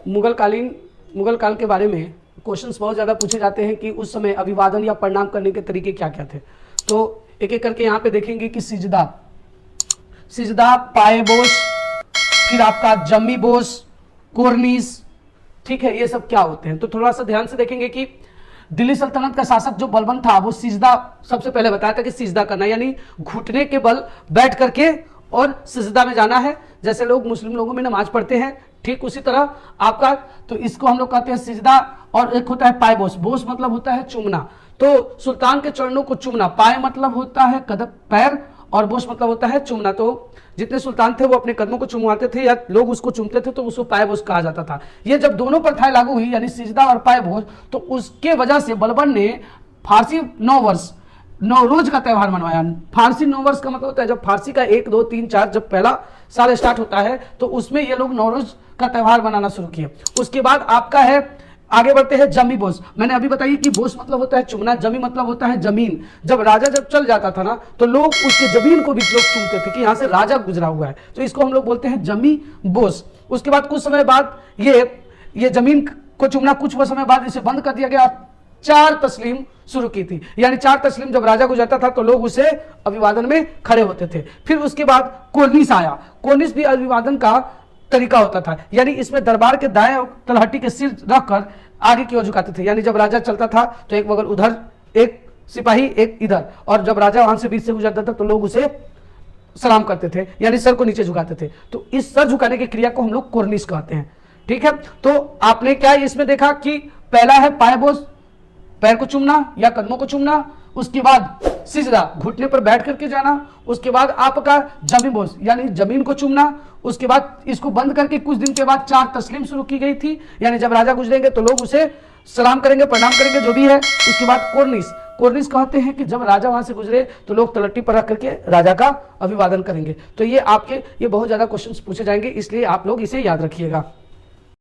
मुगल काल के बारे में क्वेश्चंस बहुत ज़्यादा पूछे जाते हैं कि उस समय अभिवादन या प्रणाम करने के तरीके क्या क्या थे। तो एक एक करके यहाँ पे देखेंगे कि सिजदा, पाए बोस, फिर आपका जमी बोस, कोरनीस, ठीक है, ये सब क्या होते हैं। तो थोड़ा सा ध्यान से देखेंगे कि दिल्ली सल्तनत का शासक जो बलबन था वो सिजदा सबसे पहले बताया था कि सिजदा करना यानी घुटने के बल बैठ करके और सिजदा में जाना है। जैसे लोग मुस्लिम लोगों में नमाज पढ़ते हैं ठीक उसी तरह आपका, तो इसको हम लोग कहते हैं सिजदा। और एक होता है पाए बोस, बोस मतलब होता है चूमना, तो सुल्तान के चरणों को चूमना। पाए मतलब होता है कदम पैर और बोस मतलब होता है चूमना। तो जितने सुल्तान थे वो अपने कदमों को चुमवाते थे या लोग उसको चूमते थे तो उसको पाए बोस कहा जाता था। ये जब दोनों प्रथाएं लागू हुई यानी सिजदा और पाए बोस, तो उसके वजह से बलबन ने फारसी नवरोज का त्यौहार मनवाया। फारसी नववर्ष का मतलब होता है जब फारसी का 1 2 3 4 जब पहला साल स्टार्ट होता है तो उसमें ये लोग नवरोज का त्यौहार मनाना शुरू किए। उसके बाद आपका है, आगे बढ़ते हैं जमी बोस। मैंने अभी बताई कि बोस मतलब होता है चुमना, जमी मतलब होता है जमीन। जब राजा जब चल जाता था ना तो लोग उसके जमीन को भी लोग चूमते थे कि यहाँ से राजा गुजरा हुआ है, तो इसको हम लोग बोलते हैं जमी बोस। उसके बाद कुछ समय बाद ये जमीन को चूमना, कुछ समय बाद इसे बंद कर दिया गया। 4 तस्लीम शुरू की थी, यानी 4 तस्लीम जब राजा गुजरता था तो लोग उसे अभिवादन में खड़े होते थे। फिर उसके बाद कोर्निस आया। कोर्निस भी अभिवादन का तरीका होता था, यानी इसमें दरबार के दाएं तलहटी के सिर रखकर आगे की ओर झुकाते थे। यानी जब राजा चलता था तो एक बगल उधर एक सिपाही एक इधर, और जब राजा वहां से बीच से गुजरता था तो लोग उसे सलाम करते थे यानी सर को नीचे झुकाते थे। तो इस सर झुकाने की क्रिया को हम लोग कोर्निस कहते हैं। ठीक है, तो आपने क्या इसमें देखा कि पहला है पाए बोस, पैर को चूमना या कदमों को चूमना। उसके बाद सिजदा, घुटने पर बैठ करके जाना। उसके बाद आपका जमी बोस यानी जमीन को चूमना। उसके बाद इसको बंद करके कुछ दिन के बाद 4 तस्लीम शुरू की गई थी, यानी जब राजा गुजरेंगे तो लोग उसे सलाम करेंगे, प्रणाम करेंगे, जो भी है। उसके बाद कोर्निस कहते हैं कि जब राजा वहां से गुजरे तो लोग तलट्टी पर रख करके राजा का अभिवादन करेंगे। तो ये बहुत ज्यादा क्वेश्चन पूछे जाएंगे, इसलिए आप लोग इसे याद रखिएगा।